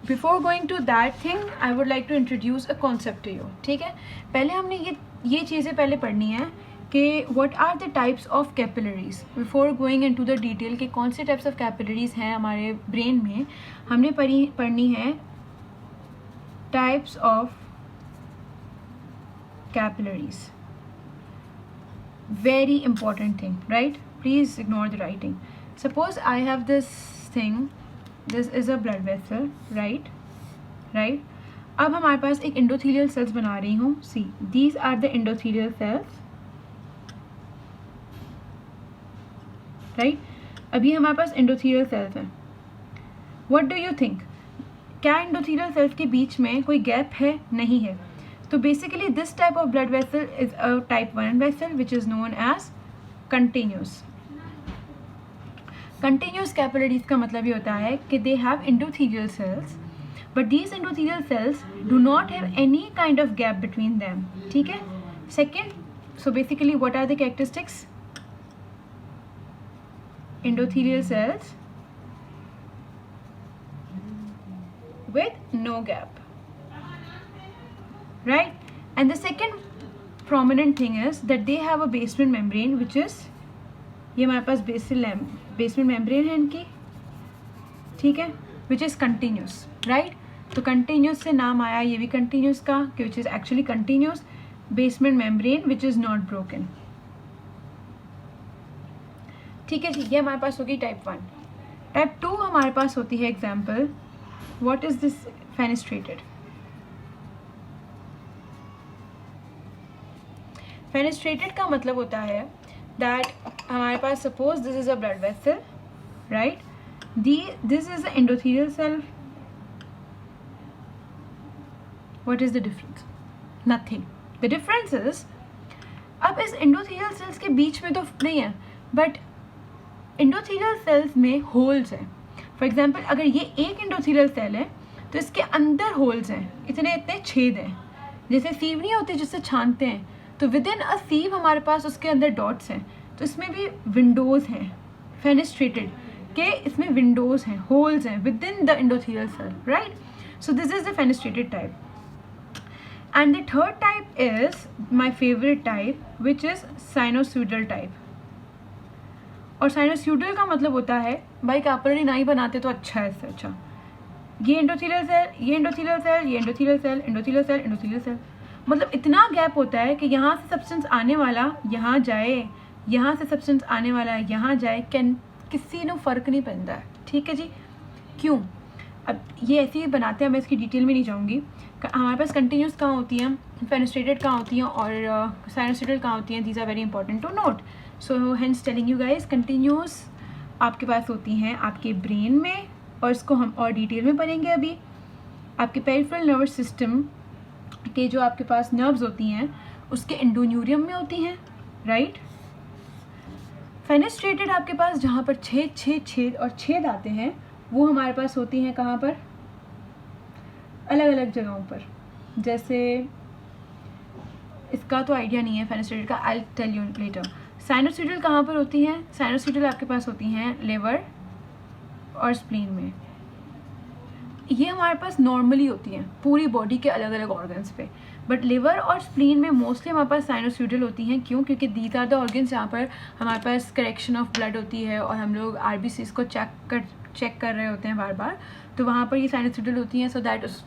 Before going to that thing I would like to introduce a concept to you, ठीक है। पहले हमने ये चीज़ें पहले पढ़नी है कि what are the types of capillaries before going into the detail कि कौन से टाइप्स ऑफ कैपिलरीज हैं हमारे ब्रेन में। हमने पढ़नी है types of capillaries, very important thing, right? Please ignore the writing. Suppose I have this thing, this is a blood vessel, right? अब हमारे पास एक endothelial cells बना रही हूँ. See, these are the endothelial cells, right? अभी हमारे पास endothelial cells हैं. What do you think? क्या endothelial cells के बीच में कोई gap है? नहीं है. तो basically this type of blood vessel is a type 1 vessel which is known as continuous. Continuous capillaries का मतलब ये होता है कि they have endothelial cells, but these endothelial cells do not have any kind of gap between them. ठीक है? Second, so basically what are the characteristics? Endothelial cells with no gap. Right? And the second prominent thing is that they have a basement membrane which is, ये हमारे पास basement membrane है इनकी, ठीक है, which is continuous, right? तो continuous से नाम आया ये भी continuous का, which is actually continuous basement membrane which is not broken. ठीक है जी, ये हमारे पास होगी टाइप 1. टाइप 2 हमारे पास होती है example, what is this fenestrated? Fenestrated का मतलब होता है दैट हमारे पास suppose this is a blood vessel, right? This is a endothelial cell. What is the difference? Nothing. The difference is, अब इस एंडोथेलियल सेल्स के बीच में तो नहीं है, बट एंडोथेलियल सेल्स में होल्स हैं. फॉर एग्जाम्पल अगर ये एक एंडोथेलियल सेल है तो इसके अंदर होल्स हैं, इतने इतने छेद हैं, जैसे सीव नहीं होती जिससे छानते हैं, तो विद इन अ सीव हमारे पास उसके अंदर डॉट्स हैं. तो इसमें भी विंडोज़ हैं फेनेस्ट्रेटेड के, इसमें विंडोज़ हैं, होल्स हैं within the endothelial cell, right? So this is the fenestrated type. And the third type is my favourite type which is sinusoidal type. और साइनोसॉइडल का मतलब होता है भाई कैपिलरी नहीं बनाते तो अच्छा है, इससे अच्छा ये एंडोथेलियल सेल, ये एंडोथेलियल सेल, ये endothelial cell, endothelial cell, endothelial cell, मतलब इतना गैप होता है कि यहाँ से सब्सटेंस आने वाला यहाँ जाए, यहाँ से सब्सटेंस आने वाला यहाँ जाए, किसी को फ़र्क नहीं पड़ता है. ठीक है जी. क्यों? अब ये ऐसे ही बनाते हैं, मैं इसकी डिटेल में नहीं जाऊँगी. हमारे पास कंटिन्यूस कहाँ होती हैं, फेनेस्ट्रेटेड कहाँ होती हैं और साइनोसॉइडल कहाँ होती हैं. These are very important to note. So hence telling you guys, continuous आपके पास होती हैं आपके ब्रेन में, और इसको हम और डिटेल में पढ़ेंगे अभी. आपके पेरिफेरल नर्वस सिस्टम के जो आपके पास नर्व्स होती हैं उसके एंडोन्यूरियम में होती हैं, राइट? फेनेस्ट्रेटेड आपके पास जहाँ पर छेद आते हैं वो हमारे पास होती हैं कहाँ पर? अलग अलग जगहों पर. जैसे इसका तो आइडिया नहीं है फेनेस्ट्रेटेड का, I tell you later. Sinusoidal कहाँ पर होती हैं? साइनोसॉइडल आपके पास होती हैं लिवर और स्प्लीन में. ये हमारे पास नॉर्मली होती हैं पूरी बॉडी के अलग अलग ऑर्गन्स पे, बट लिवर और स्प्लीन में मोस्टली हमारे पास साइनोसॉइडल होती हैं. क्यों? क्योंकि दीज आर द ऑर्गन्स जहाँ पर हमारे पास करेक्शन ऑफ ब्लड होती है और हम लोग आरबीसीज को चेक कर रहे होते हैं बार बार, तो वहाँ पर ये साइनोसॉइडल होती हैं, सो दैट उस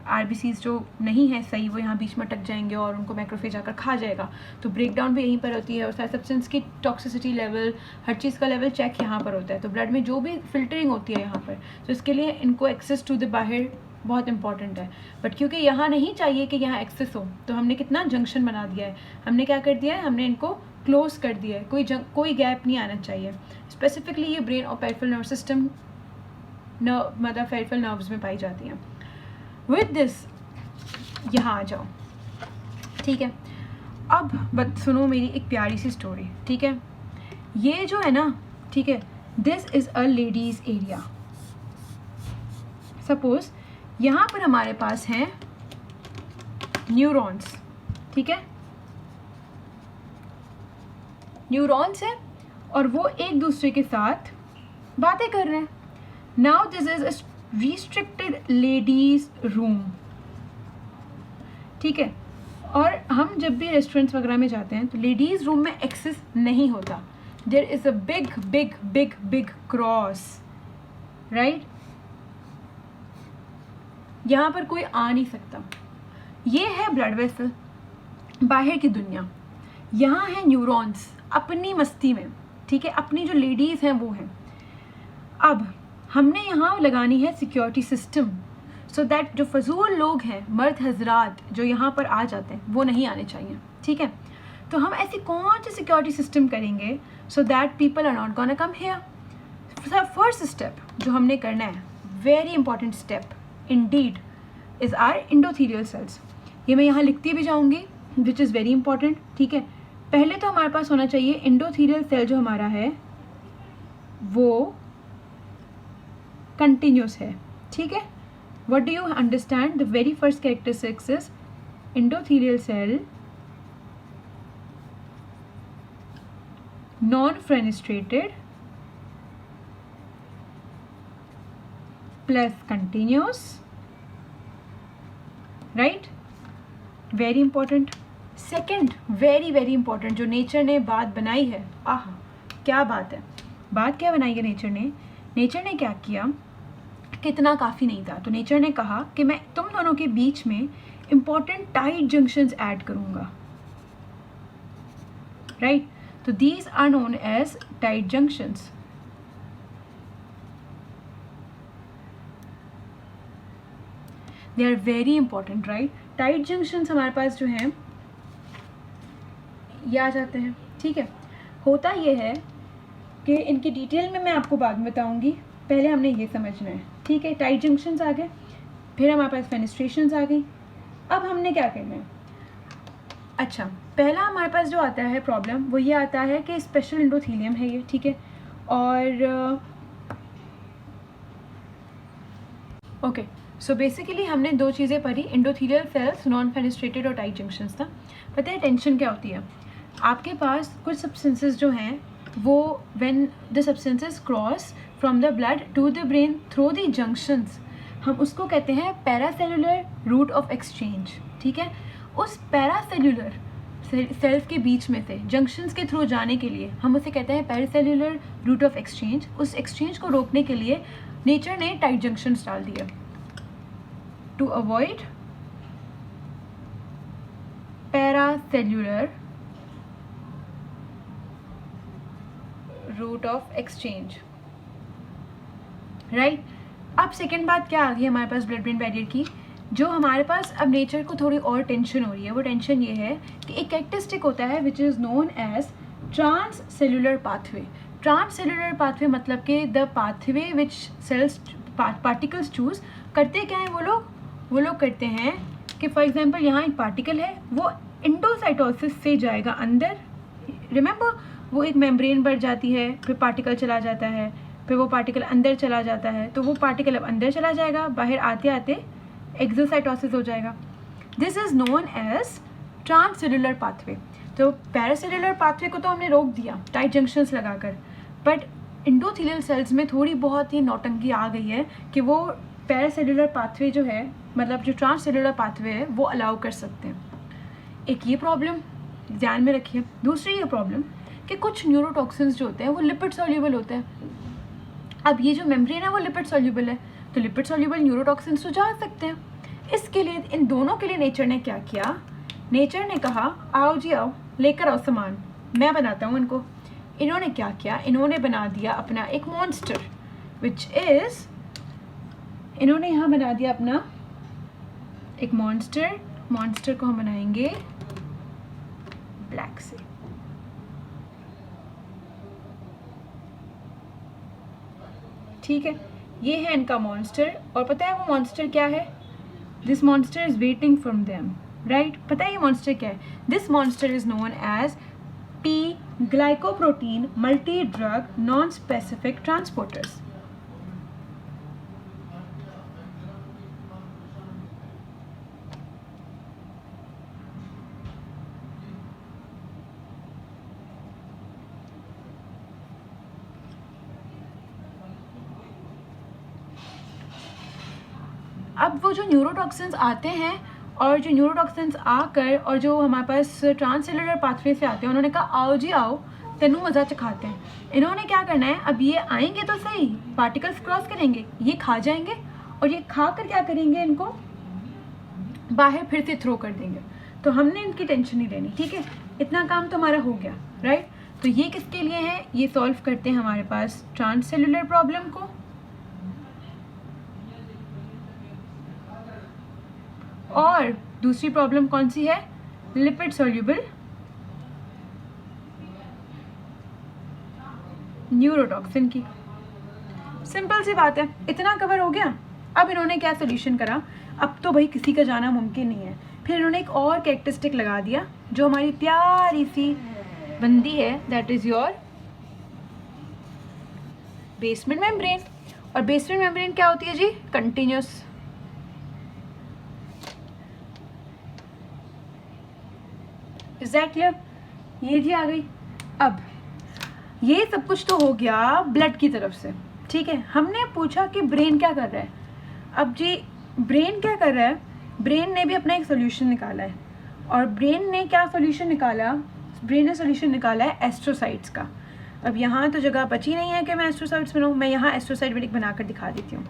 आरबीसीज जो नहीं है सही वो यहाँ बीच में अटक जाएंगे और उनको मैक्रोफेज आकर खा जाएगा. तो ब्रेकडाउन भी यहीं पर होती है और सारे सब्सटेंस की टॉक्सिसिटी लेवल, हर चीज़ का लेवल चेक यहाँ पर होता है. तो ब्लड में जो भी फिल्टरिंग होती है यहाँ पर, तो इसके लिए इनको एक्सेस टू द बाहर बहुत इंपॉर्टेंट है. बट क्योंकि यहाँ नहीं चाहिए कि यहाँ एक्सेस हो, तो हमने कितना जंक्शन बना दिया है, हमने क्या कर दिया है, हमने इनको क्लोज कर दिया है. कोई गैप नहीं आना चाहिए. स्पेसिफिकली ये ब्रेन और पेरिफेरल नर्वस सिस्टम मतलब पेरिफेरल नर्व्स में पाई जाती हैं. विद दिस यहाँ आ जाओ, ठीक है? अब सुनो मेरी एक प्यारी सी स्टोरी, ठीक है? ये जो है ना, ठीक है, this is a ladies area. Suppose यहाँ पर हमारे पास हैं न्यूरॉन्स, ठीक है? न्यूरॉन्स हैं और वो एक दूसरे के साथ बातें कर रहे हैं. Now this is restricted ladies room, ठीक है। और हम जब भी रेस्टोरेंट्स वगैरह में जाते हैं तो लेडीज़ रूम में एक्सेस नहीं होता, there is a big big big big cross, right. यहाँ पर कोई आ नहीं सकता। ये है ब्लड वेसल, बाहर की दुनिया। यहाँ है न्यूरॉन्स अपनी मस्ती में, ठीक है, अपनी जो लेडीज़ हैं वो हैं। अब हमने यहाँ लगानी है सिक्योरिटी सिस्टम, सो दैट जो फजूल लोग हैं, मर्द हजरात जो यहाँ पर आ जाते हैं, वो नहीं आने चाहिए, ठीक है। तो हम ऐसी कौन सी सिक्योरिटी सिस्टम करेंगे so that people are not gonna come here. First step जो हमने करना है, very important step indeed, is our endothelial cells. ये मैं यहाँ लिखती भी जाऊँगी, विच इज़ वेरी इंपॉर्टेंट, ठीक है। पहले तो हमारे पास होना चाहिए एंडोथेलियल सेल जो हमारा है वो कंटिन्यूस है, ठीक है। What do you understand? The very first characteristics is endothelial cell non-fenestrated plus continuous, right? Very important. Second, very very important, जो नेचर ने बात बनाई है, आहा क्या बात है, बात क्या बनाई है नेचर ने। नेचर ने क्या किया, कितना काफ़ी नहीं था, तो नेचर ने कहा कि मैं तुम दोनों के बीच में इंपॉर्टेंट टाइट जंक्शंस ऐड करूंगा, राइट। तो these are known as tight junctions. They are very important, right. Tight junctions हमारे पास जो हैं ये आ जाते हैं, ठीक है। होता ये है कि इनकी डिटेल में मैं आपको बाद में बताऊंगी, पहले हमने ये समझना है, ठीक है। टाइट जंक्शंस आ गए, फिर हमारे पास फेनेस्ट्रेशंस आ गई। अब हमने क्या करना है, अच्छा पहला हमारे पास जो आता है प्रॉब्लम वो ये आता है कि स्पेशल एंडोथेलियम है ये, ठीक है। और ओके, सो बेसिकली हमने दो चीज़ें पढ़ी, एंडोथेलियल सेल्स, नॉन फेनेस्ट्रेटेड और टाइट जंक्शंस था। पता है टेंशन क्या होती है, आपके पास कुछ सब्सटेंसेस जो हैं वो when the substances cross from the blood to the brain through the junctions, हम उसको कहते हैं पैरासेलुलर रूट ऑफ एक्सचेंज, ठीक है। उस पैरासेलुलर सेल्स के बीच में से जंक्शंस के थ्रू जाने के लिए हम उसे कहते हैं पैरासेलुलर रूट ऑफ एक्सचेंज। उस एक्सचेंज को रोकने के लिए नेचर ने टाइट जंक्शंस डाल दिया to avoid paracellular route of exchange, right. अब सेकेंड बात क्या आ गई हमारे पास ब्लड ब्रेन बैरियर की, जो हमारे पास अब नेचर को थोड़ी और टेंशन हो रही है। वो टेंशन ये है कि एक कैरेक्टरिस्टिक होता है which is known as transcellular pathway. Transcellular pathway मतलब कि the pathway which cells particles choose करते क्या है वो लोग करते हैं कि फॉर एग्जांपल यहाँ एक पार्टिकल है, वो एंडोसाइटोसिस से जाएगा अंदर, रिमेंबर वो एक मेम्ब्रेन बढ़ जाती है, फिर पार्टिकल चला जाता है, फिर वो पार्टिकल अंदर चला जाता है, तो वो पार्टिकल अब अंदर चला जाएगा, बाहर आते आते एक्सोसाइटोसिस हो जाएगा। This is known as transcellular pathway. तो पैरासेलुलर पाथवे को तो हमने रोक दिया टाइट जंक्शंस लगाकर, बट एंडोथेलियल सेल्स में थोड़ी बहुत ही नौटंकी आ गई है कि वो पैरासेलुलर पाथवे जो है, मतलब जो ट्रांससेलुलर पाथवे है, वो अलाउ कर सकते हैं। एक ये प्रॉब्लम ध्यान में रखिए। दूसरी ये प्रॉब्लम कि कुछ न्यूरोटॉक्सिन्स जो होते हैं वो लिपिड सॉल्युबल होते हैं। अब ये जो मेम्ब्रेन है वो लिपिड सॉल्युबल है, तो लिपिड सॉल्युबल न्यूरोटॉक्सिन्स तो जा सकते हैं। इसके लिए इन दोनों के लिए नेचर ने क्या किया, नेचर ने कहा आओ जी आओ लेकर आओ सामान, मैं बनाता हूँ इनको। इन्होंने क्या किया, इन्होंने बना दिया अपना एक मॉन्स्टर विच इज़, इन्होंने यहाँ बना दिया अपना एक मॉन्स्टर। मॉन्स्टर को हम बनाएंगे ब्लैक से, ठीक है। ये है इनका मॉन्स्टर, और पता है वो मॉन्स्टर क्या है, this monster is waiting from them, right. पता है ये मॉन्स्टर क्या है, this monster is known as P glycoprotein multi drug non specific transporters. अब वो जो न्यूरोटॉक्सिन्स आते हैं और जो न्यूरोटॉक्सिन्स आकर और जो हमारे पास ट्रांससेलुलर पाथवे से आते हैं, उन्होंने कहा आओ जी आओ तेनू मज़ा चखाते हैं। इन्होंने क्या करना है, अब ये आएंगे तो सही, पार्टिकल्स क्रॉस करेंगे, ये खा जाएंगे और ये खा कर क्या करेंगे, इनको बाहर फिर से थ्रो कर देंगे। तो हमने इनकी टेंशन नहीं लेनी, ठीक है, इतना काम तो हमारा हो गया, राइट। तो ये किसके लिए है, ये सॉल्व करते हैं हमारे पास ट्रांससेलुलर प्रॉब्लम को। और दूसरी प्रॉब्लम कौन सी है, लिपिड सॉल्युबल न्यूरोटॉक्सिन की। सिंपल सी बात है, इतना कवर हो गया। अब इन्होंने क्या सोल्यूशन करा, अब तो भाई किसी का जाना मुमकिन नहीं है। फिर इन्होंने एक और कैरेक्टरिस्टिक लगा दिया जो हमारी प्यारी सी बंदी है, that is your basement membrane. और बेसमेंट मेम्ब्रेन क्या होती है जी, कंटिन्यूस। इज दैट क्लियर, ये जी आ गई। अब ये सब कुछ तो हो गया ब्लड की तरफ से, ठीक है। हमने पूछा कि ब्रेन क्या कर रहा है। अब जी ब्रेन क्या कर रहा है, ब्रेन ने भी अपना एक सोल्यूशन निकाला है। और ब्रेन ने क्या सोल्यूशन निकाला, ब्रेन ने सोल्यूशन निकाला है एस्ट्रोसाइट्स का। अब यहाँ तो जगह बची नहीं है कि मैं एस्ट्रोसाइट्स बनाऊँ, मैं यहाँ एस्ट्रोसाइट बनाकर दिखा देती हूँ।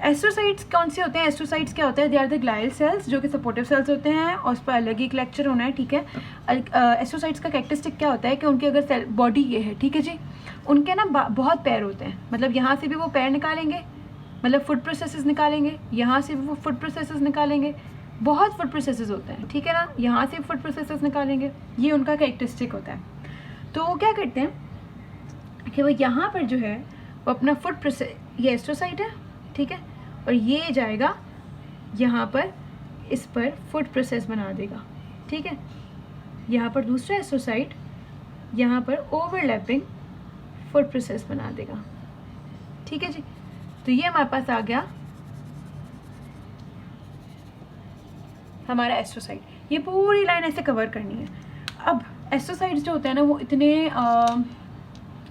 एस्ट्रोसाइट्स कौन से होते हैं, एस्ट्रोसाइट्स क्या होता है, they are the glial cells, जो कि सपोर्टिव सेल्स होते हैं, और उस पर अलग ही एक लेक्चर होना है, ठीक है। एस्ट्रोसाइट्स का कैरेक्टरिस्टिक क्या होता है कि उनकी अगर सेल बॉडी ये है, ठीक है जी, उनके ना बहुत पैर होते हैं, मतलब यहाँ से भी वो पैर निकालेंगे, मतलब फूड प्रोसेसेस निकालेंगे, यहाँ से भी वो फूड प्रोसेसेस निकालेंगे, बहुत फूड प्रोसेसेस होते हैं, ठीक है ना, यहाँ से फूड प्रोसेसेस निकालेंगे, ये उनका कैरेक्टरिस्टिक होता है। तो वो क्या करते हैं कि वो यहाँ पर जो है वो अपना फूड प्रोसेस, ये एस्ट्रोसाइट है, ठीक है, और ये जाएगा यहाँ पर, इस पर फूड प्रोसेस बना देगा, ठीक है। यहाँ पर दूसरा एस्ट्रोसाइट यहाँ पर ओवरलैपिंग फूड प्रोसेस बना देगा, ठीक है जी। तो ये हमारे पास आ गया हमारा एस्ट्रोसाइट। ये पूरी लाइन ऐसे कवर करनी है। अब एस्ट्रोसाइट्स जो होते हैं ना, वो इतने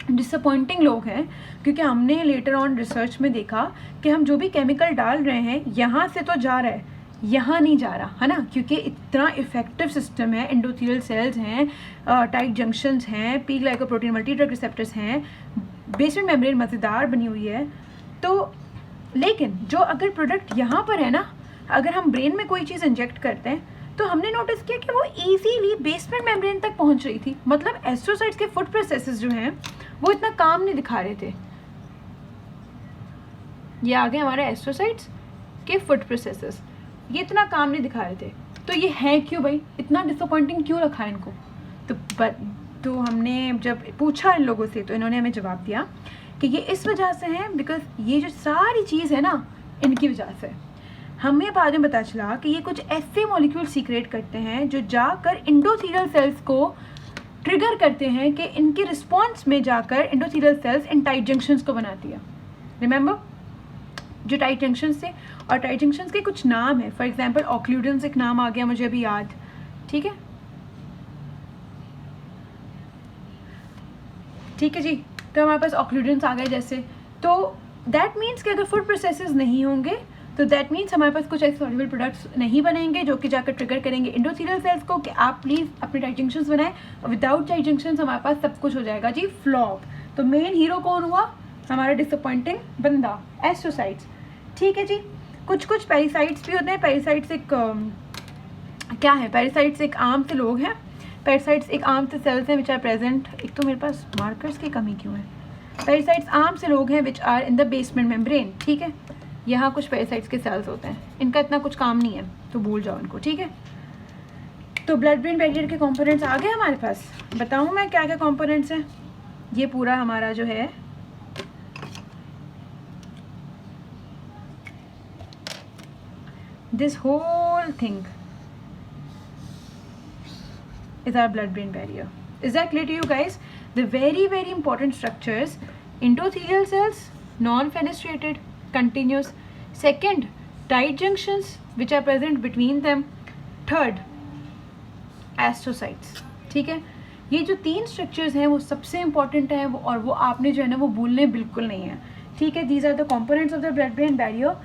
डिसअपॉइंटिंग लोग हैं, क्योंकि हमने लेटर ऑन रिसर्च में देखा कि हम जो भी केमिकल डाल रहे हैं यहाँ से तो जा रहा है, यहाँ नहीं जा रहा है ना, क्योंकि इतना इफेक्टिव सिस्टम है, एंडोथेलियल सेल्स हैं, टाइट जंक्शंस हैं, P glycoprotein multi drug receptors हैं, बेसमेंट मेम्ब्रेन मज़ेदार बनी हुई है। तो लेकिन जो अगर प्रोडक्ट यहाँ पर है ना, अगर हम ब्रेन में कोई चीज़ इंजेक्ट करते हैं तो हमने नोटिस किया कि वो इजीली बेसमेंट मेम्ब्रेन तक पहुँच रही थी। मतलब एस्ट्रोसाइट्स के फूड प्रोसेसेस जो हैं वो इतना काम नहीं दिखा रहे थे। ये आ गए हमारे एस्ट्रोसाइट्स के फूड प्रोसेसेस, ये इतना काम नहीं दिखा रहे थे। तो ये है क्यों भाई, इतना डिसअपॉइंटिंग क्यों रखा है इनको। तो हमने जब पूछा इन लोगों से तो इन्होंने हमें जवाब दिया कि ये इस वजह से है, बिकॉज ये जो सारी चीज़ है ना, इनकी वजह से। हमें बाद में पता चला कि ये कुछ ऐसे मॉलिक्यूल सीक्रेट करते हैं जो जाकर एंडोथेलियल सेल्स को ट्रिगर करते हैं कि इनके रिस्पॉन्स में जाकर एंडोथेलियल सेल्स इन टाइट जंक्शंस को बनाती है। रिमेंबर, जो टाइट जंक्शंस थे, और टाइट जंक्शंस के कुछ नाम है, फॉर एग्जांपल ऑक्लूडेंस एक नाम आ गया मुझे अभी याद, ठीक है जी। तो हमारे पास ऑक्लूडेंस आ गए जैसे, तो दैट मीन्स कि अगर फूड प्रोसेसेस नहीं होंगे तो दैट मीन्स हमारे पास कुछ ऐसे सॉल्युबल प्रोडक्ट्स नहीं बनेंगे जो कि जाकर ट्रिगर करेंगे एंडोथेलियल सेल्स को कि आप प्लीज़ अपने टाइट जंक्शंस बनाएं। और विदाउट टाइट जंक्शंस हमारे पास सब कुछ हो जाएगा जी फ्लॉप। तो मेन हीरो कौन हुआ, हमारा डिसअपॉइंटिंग बंदा, एस्ट्रोसाइट्स, ठीक है जी। कुछ पैरासाइट्स भी होते हैं। पैरासाइट्स एक क्या है, पैरासाइट्स एक आम से लोग हैं, पैरासाइट्स एक आम से सेल्स हैं विच आर प्रेजेंट। एक तो मेरे पास मार्कर्स की कमी क्यों है। पैरासाइट्स आम से लोग हैं which are in the basement membrane, ठीक है। यहाँ कुछ पैरासाइट्स के सेल्स होते हैं, इनका इतना कुछ काम नहीं है तो भूल जाओ इनको, ठीक है। तो ब्लड ब्रेन बैरियर के कंपोनेंट्स आ गए हमारे पास। बताऊँ मैं क्या क्या कंपोनेंट्स हैं। ये पूरा हमारा जो है this whole thing is our blood brain barrier. Is that clear to you guys? The very important structures, endothelial cells, non-fenestrated, continuous. Second, tight junctions which are present between them. Third, astrocytes. ठीक है, ये जो 3 structures हैं वो सबसे important हैं, और वो आपने जो है ना वो भूलने बिल्कुल नहीं है, ठीक है। These are the components of the blood brain barrier.